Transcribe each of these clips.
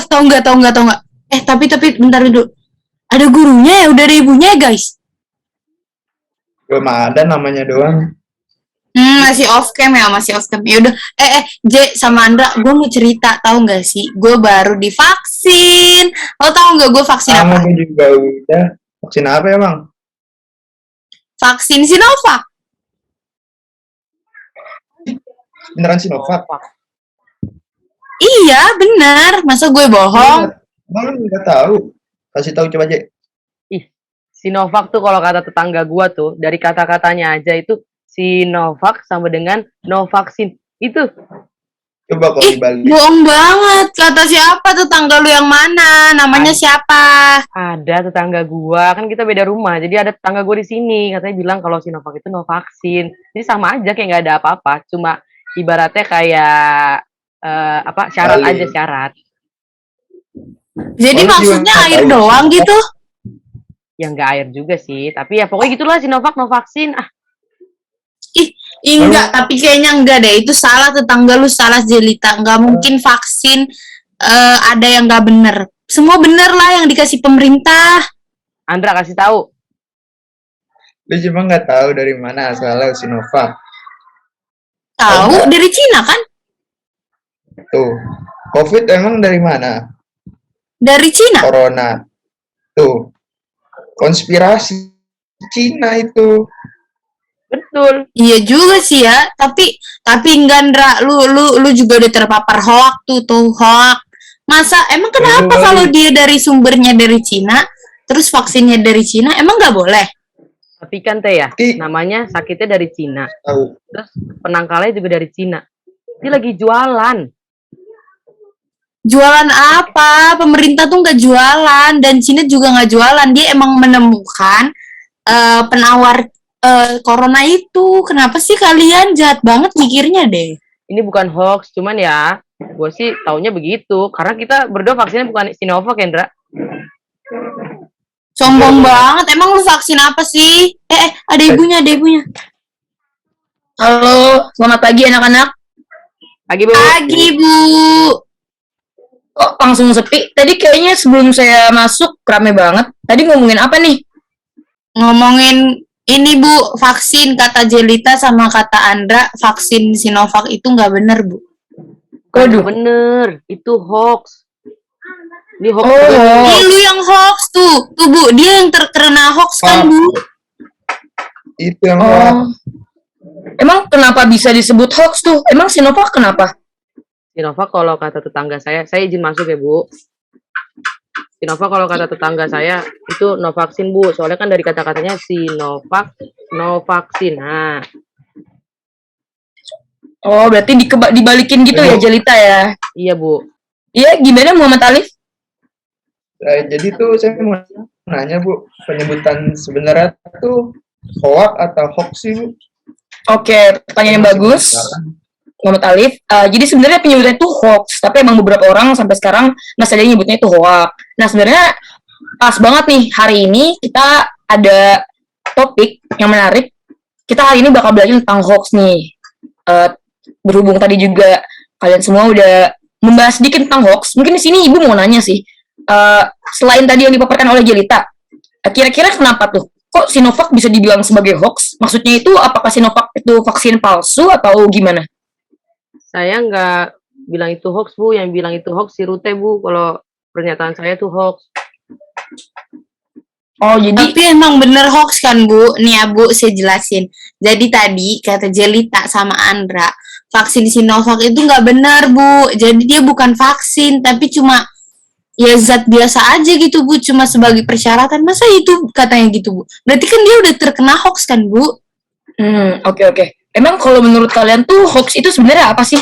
tahu nggak. Tapi bentar dulu. Ada gurunya ya, udah ada ibunya ya guys. Belum ada namanya doang. Masih off cam ya, masih off cam. Ya udah, J sama Andra, gue mau cerita, tahu nggak sih? Gue baru divaksin. Lo tahu nggak gue vaksin Sama apa? gue juga udah. Vaksin apa emang? Vaksin Sinovac. Beneran Sinovac? Iya, benar. Masa gue bohong? Bang nggak tahu. Kasih tahu coba aja. Ih, Sinovac tuh kalau kata tetangga gua tuh, dari kata-katanya aja itu Sinovac sama dengan no vaksin. Itu. Coba kok dibalik. Bohong banget. Kata siapa tetangga lu yang mana? Namanya siapa? Ada tetangga gua, kan kita beda rumah. Jadi ada tetangga gua di sini, katanya bilang kalau Sinovac itu no vaksin. Jadi sama aja kayak nggak ada apa-apa. Cuma ibaratnya kayak syarat Balik. aja syarat. Jadi maksudnya air doang gitu? Ya nggak air juga sih, tapi ya pokoknya gitulah Sinovac no vaksin. Enggak, tapi kayaknya enggak deh. Itu salah, tetangga lu salah, Jelita. Enggak mungkin vaksin ada yang enggak bener. Semua bener lah yang dikasih pemerintah. Andra kasih tahu. Lu cuma nggak tahu dari mana asalnya Sinovac. Tahu dari Cina kan? Tuh. COVID emang dari mana? Dari Cina. Corona. Tuh. Konspirasi Cina itu. Betul. Iya juga sih ya, tapi enggak, Ndra, lu juga udah terpapar hoax tuh hoax. Masa emang kenapa kalau dia dari sumbernya dari Cina, terus vaksinnya dari Cina, emang nggak boleh? Tapi kan teh ya, namanya sakitnya dari Cina. Tahu. Terus penangkalnya juga dari Cina. Dia lagi jualan. Jualan apa? Pemerintah tuh nggak jualan, dan Cina juga nggak jualan. Dia emang menemukan penawar corona itu. Kenapa sih kalian jahat banget mikirnya deh? Ini bukan hoax, cuman ya gue sih taunya begitu. Karena kita berdua vaksinnya bukan Sinovac, Kendra. Sombong banget. Emang lu vaksin apa sih? Ada ibunya. Halo, selamat pagi anak-anak. Pagi, Bu. Pagi, Bu. Kok langsung sepi? Tadi kayaknya sebelum saya masuk rame banget. Tadi ngomongin apa nih? Ngomongin ini, Bu, vaksin. Kata Jelita sama kata Andra, vaksin Sinovac itu nggak bener, Bu. Waduh, bener. Itu hoax. Ini hoax. Lu yang hoax tuh. Tuh, Bu, dia yang terkena hoax kan, Bu? Itu yang hoax. Emang kenapa bisa disebut hoax tuh? Emang Sinovac kenapa? Sinovac kalau kata tetangga saya izin masuk ya, Bu. Sinovac kalau kata tetangga saya itu no vaksin, Bu. Soalnya kan dari kata-katanya Sinovac no vaksin. Nah. Oh, berarti dibalikin gitu ya, Jelita ya? Iya, Bu. Iya, gimana Muhammad Alif? Jadi tuh saya mau nanya, Bu, penyebutan sebenarnya tuh hoax atau hoax sih, Bu? Oke, pertanyaan yang bagus. Muhammad Alif, jadi sebenarnya penyebutannya itu hoax, tapi emang beberapa orang sampai sekarang masih ada yang nyebutnya itu hoax. Nah, sebenarnya pas banget nih, hari ini kita ada topik yang menarik. Kita hari ini bakal belajar tentang hoax nih. Berhubung tadi juga kalian semua udah membahas sedikit tentang hoax, mungkin di sini Ibu mau nanya sih, selain tadi yang dipaparkan oleh Jelita, kira-kira kenapa tuh? Kok Sinovac bisa dibilang sebagai hoax? Maksudnya itu apakah Sinovac itu vaksin palsu atau gimana? Saya nggak bilang itu hoax, Bu. Yang bilang itu hoax si Rute, Bu. Kalau pernyataan saya itu hoax. Oh, jadi tapi emang bener hoax kan, Bu? Nih ya, Bu, saya jelasin. Jadi tadi kata Jelita sama Andra, vaksin Sinovac itu nggak benar, Bu. Jadi dia bukan vaksin, tapi cuma ya zat biasa aja gitu, Bu. Cuma sebagai persyaratan. Masa itu katanya gitu, Bu? Berarti kan dia udah terkena hoax kan, Bu? Oke. Emang kalau menurut kalian tuh hoax itu sebenarnya apa sih?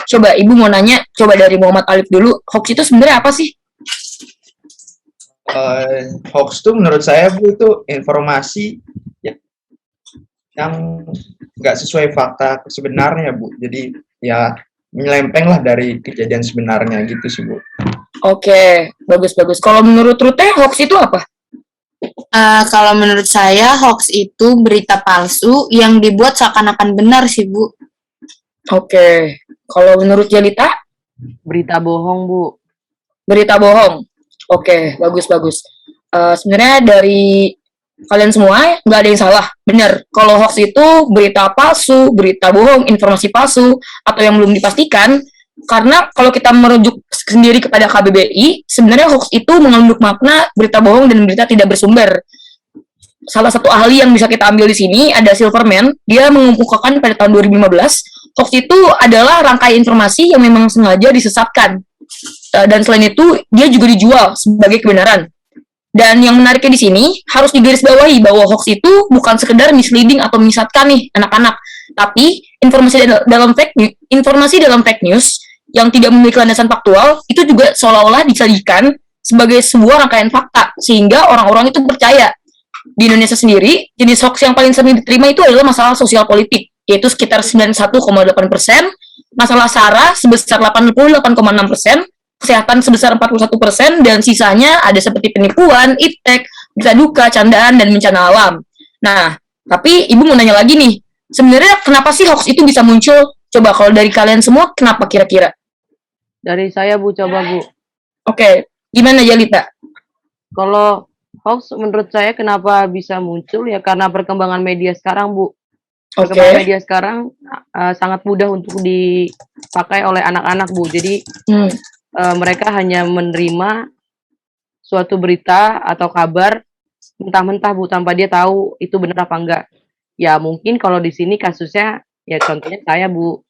Coba Ibu mau nanya, coba dari Muhammad Alif dulu. Hoax itu sebenarnya apa sih? Hoax tuh menurut saya, Bu, itu informasi yang nggak sesuai fakta sebenarnya, Bu. Jadi ya menyelempeng lah dari kejadian sebenarnya gitu sih, Bu. Oke, bagus. Kalau menurut Rute, hoax itu apa? Kalau menurut saya hoax itu berita palsu yang dibuat seakan-akan benar sih, Bu. Oke. Kalau menurut Jelita? Berita bohong, Bu. berita bohong. Oke, bagus. Sebenarnya dari kalian semua nggak ada yang salah. Bener, kalau hoax itu berita palsu, berita bohong, informasi palsu, atau yang belum dipastikan. Karena kalau kita merujuk sendiri kepada KBBI, sebenarnya hoax itu mengandung makna berita bohong dan berita tidak bersumber. Salah satu ahli yang bisa kita ambil di sini ada Silverman. Dia mengemukakan pada tahun 2015, hoax itu adalah rangkaian informasi yang memang sengaja disesatkan. Dan selain itu, dia juga dijual sebagai kebenaran. Dan yang menariknya di sini harus digarisbawahi bahwa hoax itu bukan sekedar misleading atau menyesatkan nih anak-anak, tapi informasi dalam fake news yang tidak memiliki landasan faktual itu juga seolah-olah disajikan sebagai sebuah rangkaian fakta sehingga orang-orang itu percaya. Di Indonesia sendiri, jenis hoax yang paling sering diterima itu adalah masalah sosial politik, yaitu sekitar 91,8%, masalah SARA sebesar 88,6%, kesehatan sebesar 41%, dan sisanya ada seperti penipuan, iptek, berita duka, candaan, dan bencana alam. Nah, tapi Ibu mau nanya lagi nih, sebenarnya kenapa sih hoax itu bisa muncul? Coba kalau dari kalian semua, kenapa kira-kira? Dari saya Bu, coba Bu. Oke, gimana Jalita? Kalau hoax menurut saya kenapa bisa muncul ya karena perkembangan media sekarang Bu. Perkembangan media sekarang sangat mudah untuk dipakai oleh anak-anak Bu. Jadi mereka hanya menerima suatu berita atau kabar mentah-mentah Bu tanpa dia tahu itu benar apa enggak. Ya mungkin kalau di sini kasusnya ya contohnya saya Bu.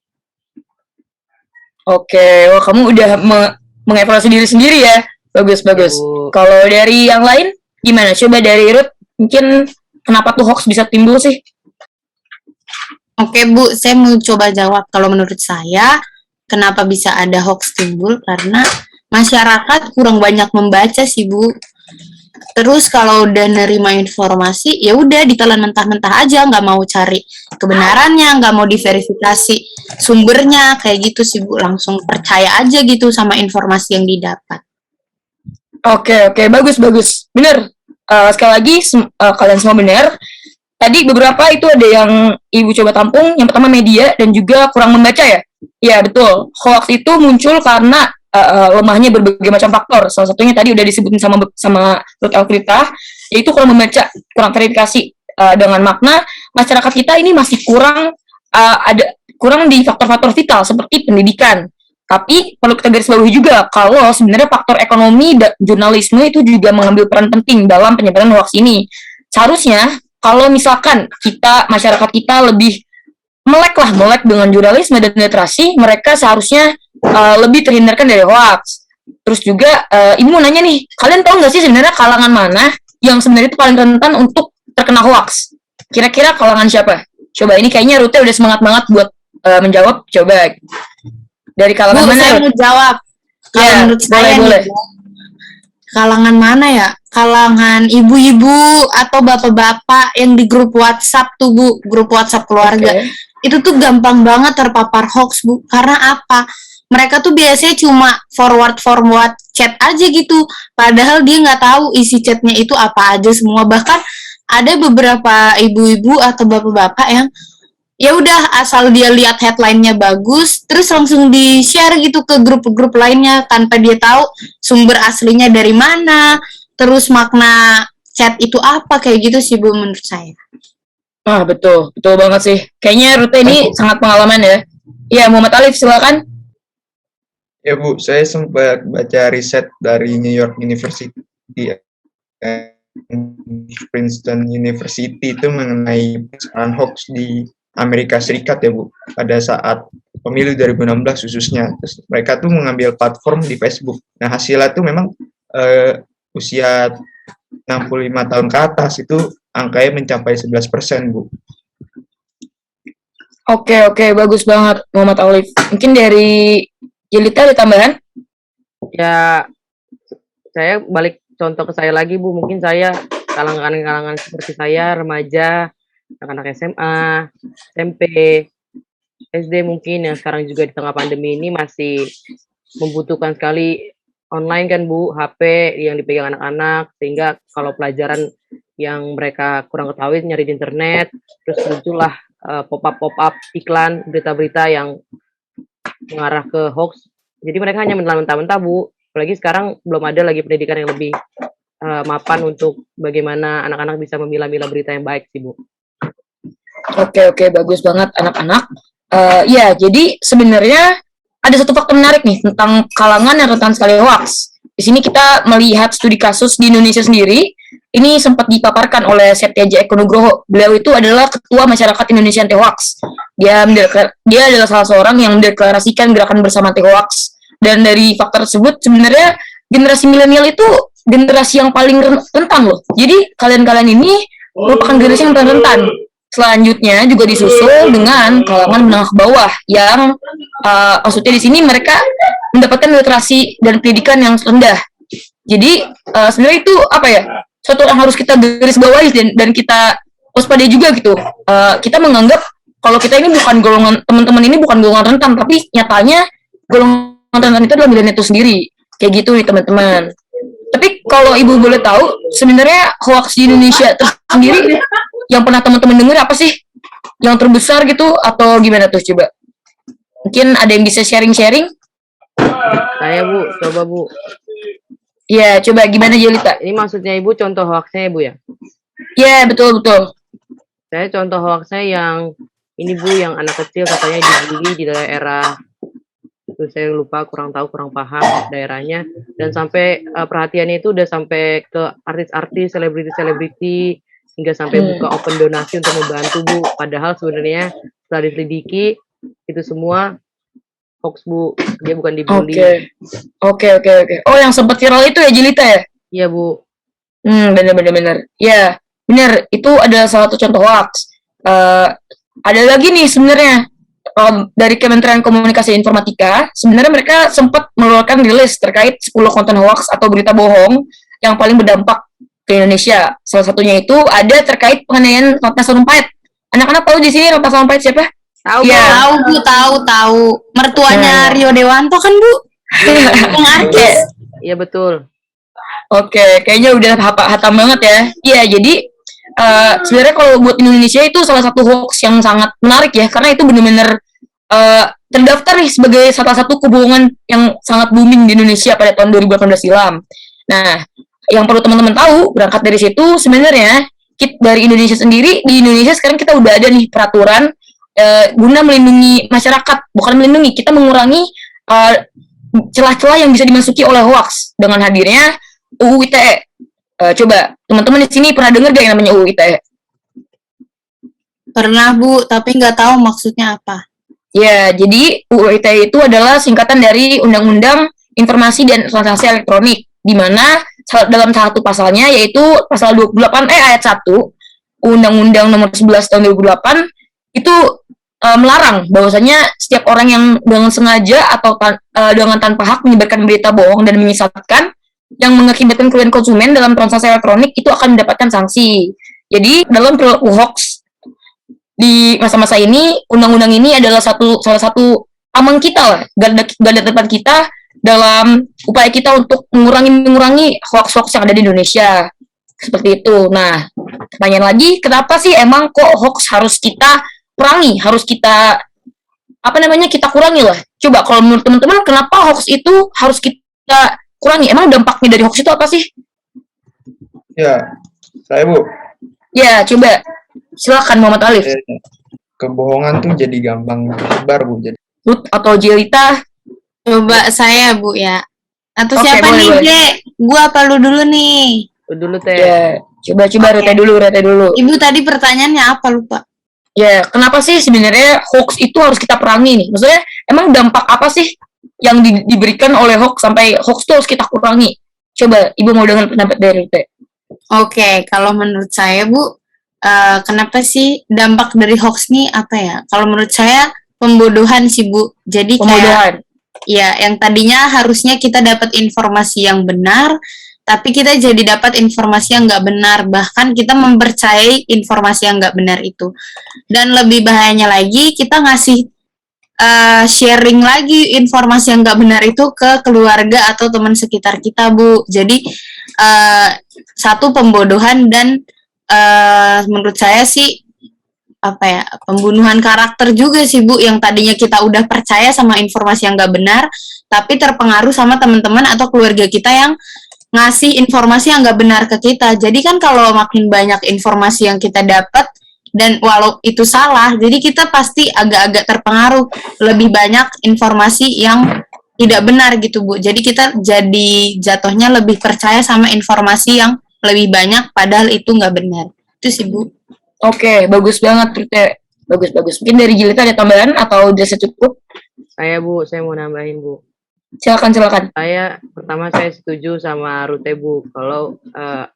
Oke, wah kamu udah mengevaluasi diri sendiri ya. Bagus. Kalau dari yang lain gimana? Coba dari Ruth, mungkin kenapa tuh hoax bisa timbul sih? Oke Bu, saya mau coba jawab. Kalau menurut saya, kenapa bisa ada hoax timbul? Karena masyarakat kurang banyak membaca sih Bu. Terus kalau udah nerima informasi, ya udah ditelan mentah-mentah aja, nggak mau cari kebenarannya, nggak mau diverifikasi sumbernya, kayak gitu sih Bu. Langsung percaya aja gitu sama informasi yang didapat. Oke, bagus. Bener. Sekali lagi, kalian semua benar. Tadi beberapa itu ada yang Ibu coba tampung. Yang pertama media dan juga kurang membaca ya. Ya betul. Hoax itu muncul karena lemahnya berbagai macam faktor. Salah satunya tadi udah disebutin sama Ruth Elfrita, yaitu kurang membaca, kurang verifikasi. Dengan makna masyarakat kita ini masih kurang di faktor-faktor vital seperti pendidikan. Tapi perlu kita garis bawahi juga kalau sebenarnya faktor ekonomi dan jurnalisme itu juga mengambil peran penting dalam penyebaran hoax ini. Seharusnya kalau misalkan masyarakat kita lebih melek dengan jurnalisme dan literasi, mereka seharusnya lebih terhindarkan dari hoax. Terus juga Ibu mau nanya nih, kalian tahu nggak sih sebenarnya kalangan mana yang sebenarnya itu paling rentan untuk terkena hoax? Kira-kira kalangan siapa? Coba ini kayaknya Rute udah semangat banget buat menjawab. Coba dari kalangan mana? Saya mau jawab. Kalau menurut saya boleh. Kalangan mana ya? Kalangan ibu-ibu atau bapak-bapak yang di grup WhatsApp tuh Bu, grup WhatsApp keluarga. Itu tuh gampang banget terpapar hoax Bu. Karena apa? Mereka tuh biasanya cuma forward chat aja gitu. Padahal dia nggak tahu isi chatnya itu apa aja semua. Bahkan ada beberapa ibu-ibu atau bapak-bapak yang ya udah asal dia lihat headline-nya bagus, terus langsung di-share gitu ke grup-grup lainnya tanpa dia tahu sumber aslinya dari mana, terus makna chat itu apa, kayak gitu sih Bu menurut saya. Betul banget sih. Kayaknya Rute ini sangat pengalaman ya. Iya, Muhammad Alif silakan. Ya Bu, saya sempat baca riset dari New York University, Princeton University itu mengenai penyebaran hoax di Amerika Serikat ya Bu, pada saat pemilu 2016 khususnya. Terus mereka tuh mengambil platform di Facebook. Nah hasilnya tuh memang usia 65 tahun ke atas itu angkanya mencapai 11% Bu. Oke, bagus banget Muhammad Alif. Mungkin dari Jelita ada tambahan? Ya, saya balik contoh ke saya lagi Bu. Mungkin saya kalangan seperti saya, remaja, anak-anak SMA, SMP, SD mungkin yang sekarang juga di tengah pandemi ini masih membutuhkan sekali online kan Bu, HP yang dipegang anak-anak, sehingga kalau pelajaran yang mereka kurang ketahui nyari di internet, terus muncullah pop-up iklan, berita-berita yang mengarah ke hoax. Jadi mereka hanya menelan mentah-mentah Bu, Apalagi sekarang belum ada lagi pendidikan yang lebih mapan untuk bagaimana anak-anak bisa memilah-milah berita yang baik sih, Bu. Oke, bagus banget anak-anak. Ya, jadi sebenarnya ada satu fakta menarik nih tentang kalangan yang rentan sekali hoax. Di sini kita melihat studi kasus di Indonesia sendiri. Ini sempat dipaparkan oleh Setyaja Eko Nugroho. Beliau itu adalah Ketua Masyarakat Indonesia Anti Hoax. Dia adalah salah seorang yang mendeklarasikan gerakan bersama anti hoax. Dan dari fakta tersebut sebenarnya generasi milenial itu generasi yang paling rentan loh. Jadi kalian-kalian ini merupakan generasi yang paling rentan. Selanjutnya juga disusul dengan kalangan menengah bawah yang maksudnya di sini mereka mendapatkan literasi dan pendidikan yang rendah. Jadi sebenarnya itu apa ya? Suatu yang harus kita garis bawahi dan kita waspada juga gitu. Kita menganggap kalau kita ini bukan golongan, teman-teman ini bukan golongan rentan, tapi nyatanya golongan rentan itu adalah milenial itu sendiri. Kayak gitu nih teman-teman. Tapi kalau ibu boleh tahu, sebenarnya hoax di Indonesia sendiri yang pernah teman-teman dengar apa sih? Yang terbesar gitu atau gimana tuh coba? Mungkin ada yang bisa sharing-sharing? Saya, Bu, coba, Bu. Ya, coba gimana Jelita? Ini maksudnya Ibu contoh hoaxnya ya, Bu ya? Ya, betul. Saya contoh hoaxnya yang ini, Bu, yang anak kecil katanya dibully di daerah. Itu saya lupa, kurang paham daerahnya. Dan sampai perhatiannya itu udah sampai ke artis-artis, selebriti, hingga sampai buka open donasi untuk membantu, Bu. Padahal sebenarnya setelah diselidiki itu semua hoax, Bu. Dia bukan dibully. Oke. Oh, yang sempat viral itu ya Jelita ya? Iya, Bu. Benar. Ya, benar. Itu adalah salah satu contoh hoax. Ada lagi nih sebenarnya dari Kementerian Komunikasi dan Informatika. Sebenarnya mereka sempat mengeluarkan rilis terkait 10 konten hoax atau berita bohong yang paling berdampak ke Indonesia. Salah satunya itu ada terkait penganiayaan Ratna Sarumpait. Anak-anak tahu di sini Ratna Sarumpait siapa? Tahu, Ya. Bu, tahu. Mertuanya Rio Dewanto kan, Bu? Yang artis. Iya, betul. Oke, kayaknya udah hatam banget ya. Iya, jadi sebenarnya kalau buat Indonesia itu salah satu hoax yang sangat menarik ya, karena itu benar-benar terdaftar nih sebagai salah satu kebohongan yang sangat booming di Indonesia pada tahun 2018 silam. Nah, yang perlu teman-teman tahu, berangkat dari situ sebenarnya dari Indonesia sendiri, di Indonesia sekarang kita udah ada nih peraturan guna melindungi masyarakat, bukan melindungi, kita mengurangi celah-celah yang bisa dimasuki oleh hoax dengan hadirnya UU ITE. Coba teman-teman di sini pernah dengar gak yang namanya UU ITE? Pernah, Bu, tapi nggak tahu maksudnya apa. Ya, jadi UU ITE itu adalah singkatan dari Undang-Undang Informasi dan Transaksi Elektronik, di mana dalam salah satu pasalnya yaitu pasal 28 ayat 1 Undang-Undang Nomor 11 tahun 2008 itu melarang bahwasanya setiap orang yang dengan sengaja atau dengan tanpa hak menyebarkan berita bohong dan menyesatkan yang mengakibatkan kerugian konsumen dalam transaksi elektronik itu akan mendapatkan sanksi. Jadi dalam perilaku hoax di masa-masa ini, undang-undang ini adalah salah satu amang kita lah, garda depan kita dalam upaya kita untuk mengurangi hoax-hoax yang ada di Indonesia. Seperti itu. Nah, pertanyaan lagi, kenapa sih emang kok hoax harus kita kurangi, harus kita kita kurangi lah. Coba kalau menurut teman-teman, kenapa hoax itu harus kita kurangi? Emang dampaknya dari hoax itu apa sih? Ya, saya Bu. Ya, coba silakan Muhammad Alif. Kebohongan tuh jadi gampang tersebar, Bu. Jadi Ruth atau Jelita? Coba saya, Bu, ya. Atau Oke, siapa boleh, nih, boleh. J? Gua apa lu dulu nih? Dulu Teh. Ya, coba Rete dulu. Ibu tadi pertanyaannya apa, lupa? Ya, kenapa sih sebenarnya hoax itu harus kita perangi nih? Maksudnya, emang dampak apa sih yang diberikan oleh hoax sampai hoax itu harus kita kurangi? Coba, Ibu mau dengar pendapat dari Rete. Oke, kalau menurut saya, Bu, kenapa sih dampak dari hoax nih apa ya? Kalau menurut saya pembodohan sih, Bu. Jadi Pembodohan. ya, yang tadinya harusnya kita dapat informasi yang benar, tapi kita jadi dapat informasi yang nggak benar. Bahkan kita mempercayai informasi yang nggak benar itu. Dan lebih bahayanya lagi, kita ngasih sharing lagi informasi yang nggak benar itu ke keluarga atau teman sekitar kita, Bu. Jadi satu pembodohan dan menurut saya sih apa ya, pembunuhan karakter juga sih Bu, yang tadinya kita udah percaya sama informasi yang nggak benar, tapi terpengaruh sama teman-teman atau keluarga kita yang ngasih informasi yang nggak benar ke kita. Jadi kan kalau makin banyak informasi yang kita dapat dan walau itu salah, jadi kita pasti agak-agak terpengaruh lebih banyak informasi yang tidak benar gitu Bu. Jadi kita jadi jatuhnya lebih percaya sama informasi yang lebih banyak padahal itu nggak benar. Itu sih Bu. Oke, bagus banget Tute. Bagus. Mungkin dari Jelita ada tambahan atau udah cukup? Saya Bu, saya mau nambahin Bu. Silakan. Pertama saya setuju sama Rute Bu kalau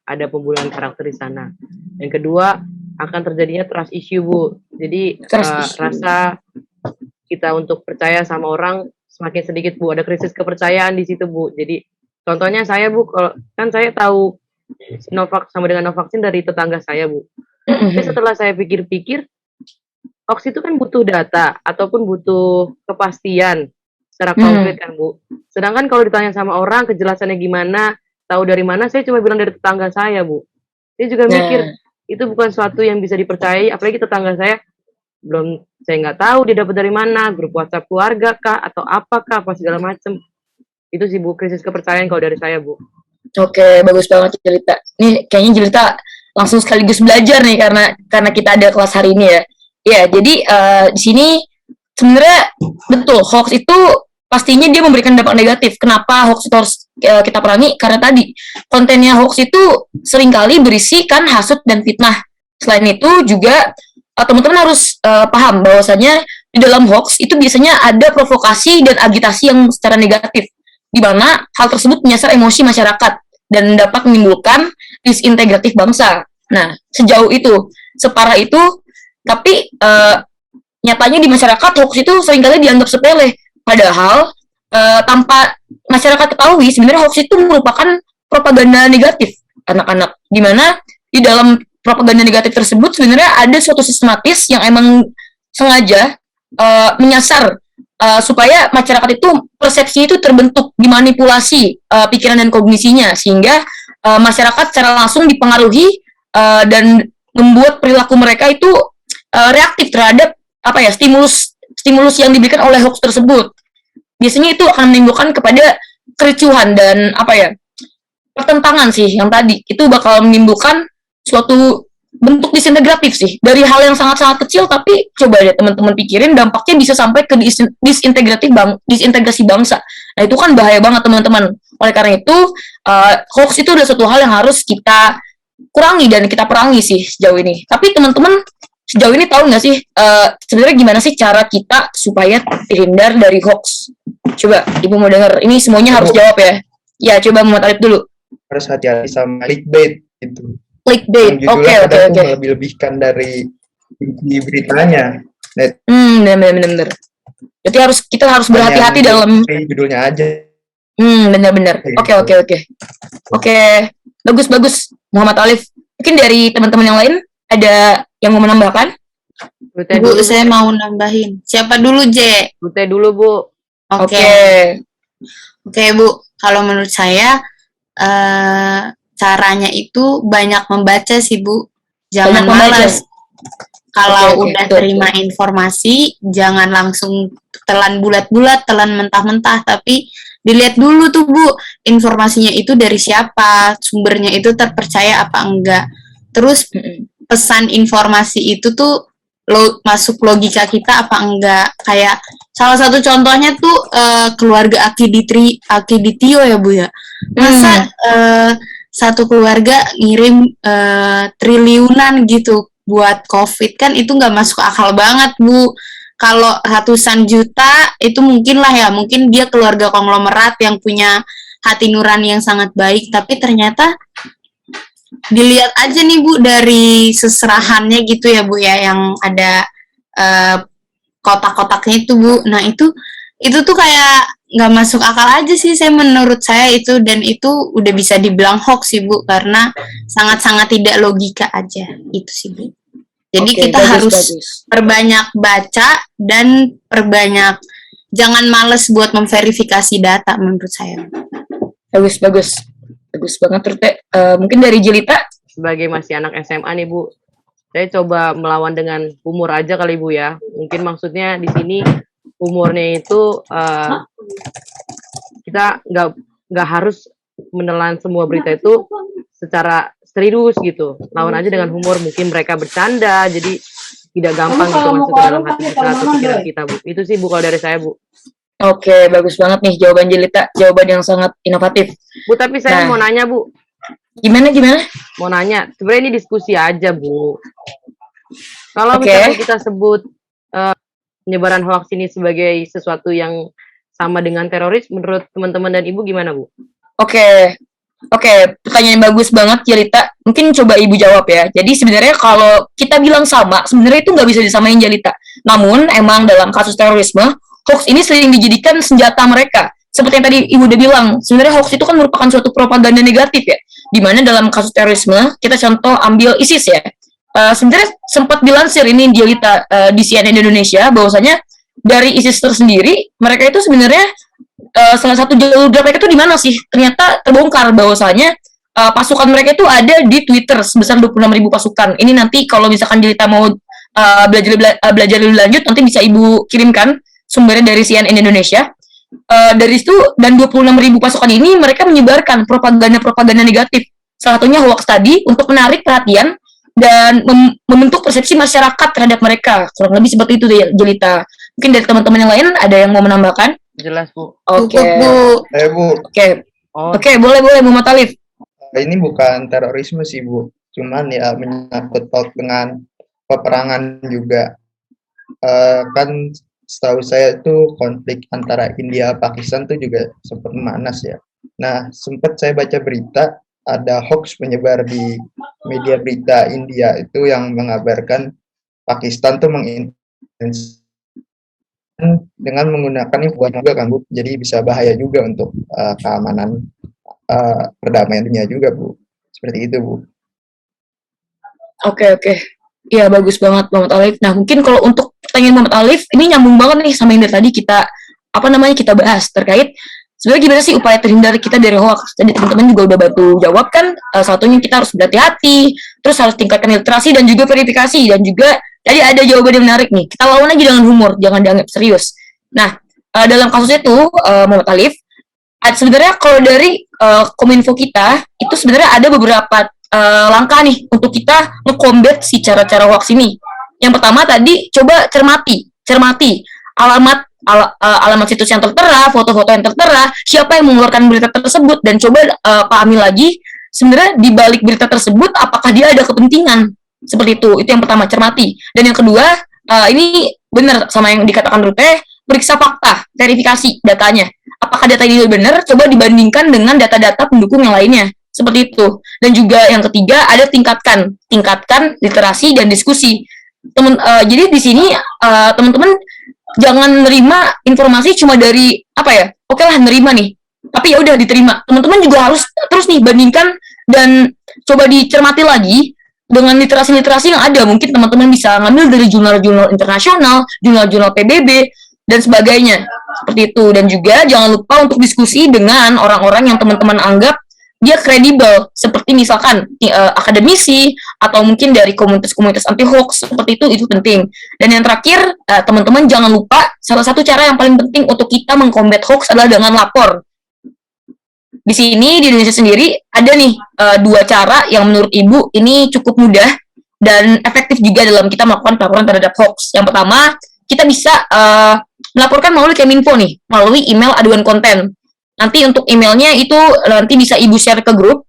ada pembunuhan karakter di sana. Yang kedua akan terjadinya trust issue Bu. Jadi rasa kita untuk percaya sama orang semakin sedikit Bu. Ada krisis kepercayaan di situ Bu. Jadi contohnya saya Bu, kalau kan saya tahu Sinovac sama dengan Novaksin dari tetangga saya Bu. Tapi setelah saya pikir-pikir, hoax itu kan butuh data ataupun butuh kepastian secara konkret kan Bu. Sedangkan kalau ditanya sama orang kejelasannya gimana, tahu dari mana, saya cuma bilang dari tetangga saya Bu. Dia juga mikir itu bukan suatu yang bisa dipercayai, apalagi tetangga saya saya nggak tahu dia dapat dari mana, grup WhatsApp keluarga kah atau apakah apa segala macem. Itu sih Bu, krisis kepercayaan kalau dari saya Bu. Oke, bagus banget Jelita. Nih kayaknya Jelita langsung sekaligus belajar nih karena kita ada kelas hari ini ya. Ya, jadi di sini sebenarnya betul hoax itu pastinya dia memberikan dampak negatif. Kenapa hoax itu harus kita perangi? Karena tadi kontennya hoax itu seringkali berisikan hasut dan fitnah. Selain itu juga teman-teman harus paham bahwasanya di dalam hoax itu biasanya ada provokasi dan agitasi yang secara negatif, di mana hal tersebut menyasar emosi masyarakat dan dapat menimbulkan disintegratif bangsa. Nah, sejauh itu, separah itu, tapi nyatanya di masyarakat hoax itu seringkali dianggap sepele. Padahal tanpa masyarakat ketahui, sebenarnya hoax itu merupakan propaganda negatif anak-anak. Di mana di dalam propaganda negatif tersebut sebenarnya ada suatu sistematis yang emang sengaja menyasar supaya masyarakat itu persepsinya itu terbentuk, dimanipulasi pikiran dan kognisinya, sehingga masyarakat secara langsung dipengaruhi dan membuat perilaku mereka itu reaktif terhadap stimulus yang diberikan oleh hoax tersebut. Biasanya itu akan menimbulkan kepada kericuhan dan pertentangan sih yang tadi. Itu bakal menimbulkan suatu bentuk disintegratif sih. Dari hal yang sangat-sangat kecil, tapi coba deh teman-teman pikirin dampaknya bisa sampai ke disintegrasi bangsa. Nah, itu kan bahaya banget teman-teman. Oleh karena itu, hoax itu adalah suatu hal yang harus kita kurangi dan kita perangi sih sejauh ini. Tapi teman-teman sejauh ini tahu nggak sih sebenarnya gimana sih cara kita supaya terhindar dari hoax? Coba Ibu mau dengar. Ini semuanya harus jawab ya. Ya, coba Muhammad Alif dulu. Harus hati-hati sama clickbait gitu. Clickbait. Oke. Melebih-lebihkan dari inti beritanya. Benar. Berarti kita harus berhati-hati dalam judulnya aja. Benar. Oke. Bagus. Muhammad Alif. Mungkin dari teman-teman yang lain ada yang mau menambahkan? Bu, saya mau nambahin. Siapa dulu, J? Rute dulu, Bu. Oke, Bu. Kalau menurut saya caranya itu banyak membaca sih Bu, jangan malas. Kalau udah terima informasi, jangan langsung telan bulat-bulat, telan mentah-mentah, tapi dilihat dulu tuh Bu, informasinya itu dari siapa, sumbernya itu terpercaya apa enggak. Terus pesan informasi itu tuh masuk logika kita apa enggak. Kayak salah satu contohnya tuh keluarga Akiditio ya Bu ya. Masa satu keluarga ngirim triliunan gitu buat COVID, kan itu nggak masuk akal banget Bu. Kalau ratusan juta itu mungkin dia keluarga konglomerat yang punya hati nurani yang sangat baik, tapi ternyata dilihat aja nih Bu dari seserahannya gitu ya Bu ya, yang ada kotak-kotaknya itu Bu. Nah itu tuh kayak nggak masuk akal aja sih menurut saya itu, dan itu udah bisa dibilang hoax sih Bu, karena sangat-sangat tidak logika aja itu sih Bu. Jadi kita harus perbanyak baca dan jangan males buat memverifikasi data menurut saya. Bagus banget Rute. Mungkin dari Jelita sebagai masih anak SMA nih Bu, Saya coba melawan dengan humor aja kali Bu ya. Mungkin maksudnya di sini humornya itu kita nggak harus menelan semua berita itu secara serius gitu. Lawan aja dengan humor. Mungkin mereka bercanda, jadi tidak gampang gitu masuk ke dalam hati kita atau pikiran kita, Bu. Itu sih Bu kalau dari saya, Bu. Oke, bagus banget nih jawaban Jelita, jawaban yang sangat inovatif. Bu, tapi saya Nah. mau nanya, Bu. Gimana? Mau nanya, sebenarnya ini diskusi aja, Bu. Kalau Oke. misalnya kita sebut penyebaran hoax ini sebagai sesuatu yang sama dengan teroris, menurut teman-teman dan Ibu gimana, Bu? Oke, pertanyaan yang bagus banget Jelita. Mungkin coba Ibu jawab ya. Jadi sebenarnya kalau kita bilang sama, sebenarnya itu nggak bisa disamain Jelita. Namun emang dalam kasus terorisme, hoax ini sering dijadikan senjata mereka. Seperti yang tadi Ibu udah bilang, sebenarnya hoax itu kan merupakan suatu propaganda negatif ya. Dimana dalam kasus terorisme, kita contoh ambil ISIS ya. Sebenarnya sempat dilansir ini Jelita di CNN Indonesia, bahwasanya dari ISIS tersendiri, mereka itu sebenarnya salah satu jalur mereka itu di mana sih? Ternyata terbongkar bahwasanya pasukan mereka itu ada di Twitter sebesar 26.000 pasukan. Ini nanti kalau misalkan Jelita mau belajar lebih lanjut, nanti bisa Ibu kirimkan sumbernya dari CNN Indonesia. Dari itu dan 26.000 pasukan ini mereka menyebarkan propaganda negatif. Salah satunya hoax tadi untuk menarik perhatian dan membentuk persepsi masyarakat terhadap mereka. Kurang lebih seperti itu Jelita. Mungkin dari teman-teman yang lain ada yang mau menambahkan? Jelas, Bu. Oke. Cukup, Bu. Bu, Oh, Boleh Muhammad Alif. ini bukan terorisme sih Bu, cuman ya menyangkut paut dengan peperangan juga. Kan setahu saya tuh konflik antara India Pakistan tuh juga sempat memanas ya. Nah, sempat saya baca berita ada hoax menyebar di media berita India itu yang mengabarkan Pakistan tuh mengintervensi dengan menggunakan info juga kan Bu, jadi bisa bahaya juga untuk keamanan perdamaian dunia juga Bu, seperti itu Bu. Oke. Iya, bagus banget Muhammad Alif. Nah, mungkin kalau untuk pertanyaan Muhammad Alif, ini nyambung banget nih sama yang dari tadi kita kita bahas terkait sebenarnya gimana sih upaya terhindar kita dari hoax. Tadi teman-teman juga udah bantu jawab kan, satunya kita harus berhati-hati, terus harus tingkatkan literasi dan juga verifikasi, dan juga tadi ada jawaban yang menarik nih, kita lawan aja dengan humor, jangan dianggap serius. Nah, dalam kasus itu Muhammad Alif, sebenarnya kalau dari Kominfo kita itu sebenarnya ada beberapa langkah nih untuk kita nge-combat si cara-cara hoax ini. Yang pertama tadi coba cermati alamat situs yang tertera, foto-foto yang tertera, siapa yang mengeluarkan berita tersebut, dan coba pahami lagi sebenarnya di balik berita tersebut apakah dia ada kepentingan. Seperti itu yang pertama, cermati. Dan yang kedua, ini benar sama yang dikatakan Rute, periksa fakta, verifikasi datanya. Apakah data ini benar? Coba dibandingkan dengan data-data pendukung yang lainnya. Seperti itu. Dan juga yang ketiga ada tingkatkan literasi dan diskusi. Jadi di sini teman-teman jangan nerima informasi cuma dari oke lah nerima nih, tapi ya udah diterima. Teman-teman juga harus terus nih bandingkan dan coba dicermati lagi dengan literasi yang ada. Mungkin teman-teman bisa ngambil dari jurnal-jurnal internasional, jurnal-jurnal PBB dan sebagainya. Seperti itu. Dan juga jangan lupa untuk diskusi dengan orang-orang yang teman-teman anggap dia kredibel, seperti misalkan akademisi atau mungkin dari komunitas-komunitas anti hoax. Seperti itu penting. Dan yang terakhir, teman-teman jangan lupa salah satu cara yang paling penting untuk kita mengkombat hoax adalah dengan lapor. Di sini di Indonesia sendiri ada nih 2 cara yang menurut Ibu ini cukup mudah dan efektif juga dalam kita melakukan pelaporan terhadap hoax. Yang pertama, kita bisa melaporkan melalui Kominfo nih, melalui email aduan konten. Nanti untuk emailnya itu nanti bisa Ibu share ke grup.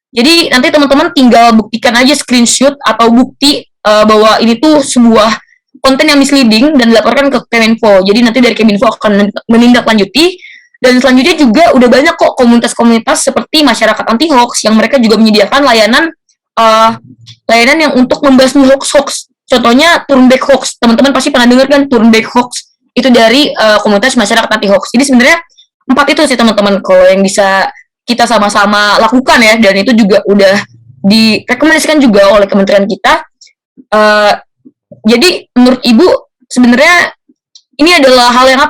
Jadi nanti teman-teman tinggal buktikan aja screenshot atau bukti bahwa ini tuh sebuah konten yang misleading dan dilaporkan ke Kominfo. Jadi nanti dari Kominfo akan menindaklanjuti. Dan selanjutnya juga udah banyak kok komunitas-komunitas seperti masyarakat anti hoax yang mereka juga menyediakan layanan yang untuk membasmi hoax. Contohnya turn back hoax. Teman-teman pasti pernah dengar kan turn back hoax. Itu dari komunitas masyarakat anti hoax. Jadi sebenarnya 4 itu sih teman-teman kalau yang bisa kita sama-sama lakukan ya, dan itu juga udah direkomendasikan juga oleh kementerian kita. Jadi menurut Ibu sebenarnya ini adalah hal yang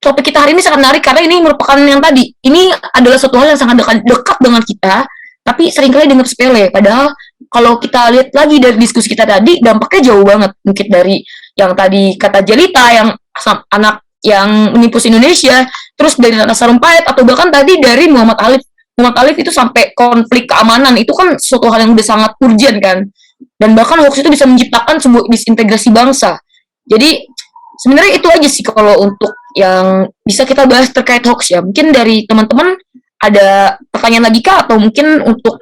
topik kita hari ini sangat menarik karena ini merupakan yang tadi, ini adalah suatu hal yang sangat dekat dengan kita, tapi seringkali dianggap sepele. Padahal kalau kita lihat lagi dari diskusi kita tadi, dampaknya jauh banget. Mungkin dari yang tadi kata Jelita, yang anak yang menipu Indonesia, terus dari Ratna Sarumpait, atau bahkan tadi dari Muhammad Alif. Muhammad Alif itu sampai konflik keamanan, itu kan suatu hal yang udah sangat urgent kan. Dan bahkan hoax itu bisa menciptakan sebuah disintegrasi bangsa. Jadi sebenarnya itu aja sih kalau untuk yang bisa kita bahas terkait hoax ya. Mungkin dari teman-teman ada pertanyaan lagi kah? Atau mungkin untuk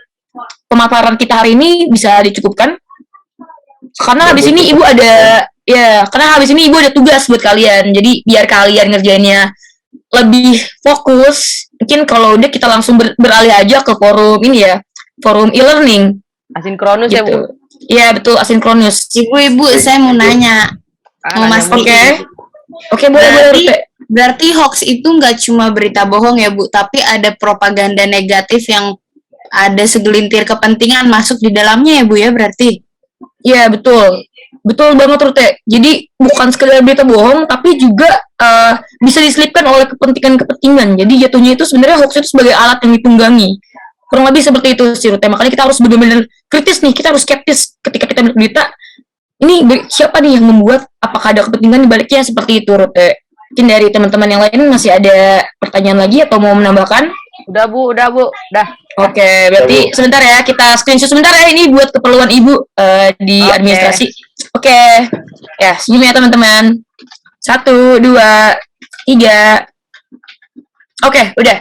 pemaparan kita hari ini bisa dicukupkan? Karena habis ini ibu ada tugas buat kalian. Jadi biar kalian ngerjainnya lebih fokus, mungkin kalau udah kita langsung beralih aja ke forum ini ya, forum e-learning. Asinkronus Gitu. ya Bu. Iya betul, asinkronus. Ibu, saya mau nanya. Mau nanya mastiin. Oke, boleh. Berarti hoax itu nggak cuma berita bohong ya Bu, tapi ada propaganda negatif yang ada segelintir kepentingan masuk di dalamnya ya Bu ya berarti? Iya betul. Betul banget Rute. Jadi bukan sekedar berita bohong, tapi juga bisa diselipkan oleh kepentingan-kepentingan. Jadi jatuhnya itu sebenarnya hoax itu sebagai alat yang ditunggangi. Kurang lebih seperti itu sih Rute. Makanya kita harus benar-benar kritis nih. Kita harus skeptis ketika kita melihat berita. Ini siapa nih yang membuat? Apakah ada kepentingan di baliknya seperti itu Rute? Mungkin dari teman-teman yang lain masih ada pertanyaan lagi atau mau menambahkan? Udah Bu. Oke, berarti sebentar ya, kita screenshot sebentar ya, ini buat keperluan ibu di administrasi. Oke, ya senyum ya teman-teman. 1, 2, 3. Oke, udah.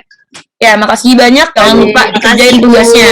Ya, makasih banyak. Jangan lupa dikerjain tugasnya.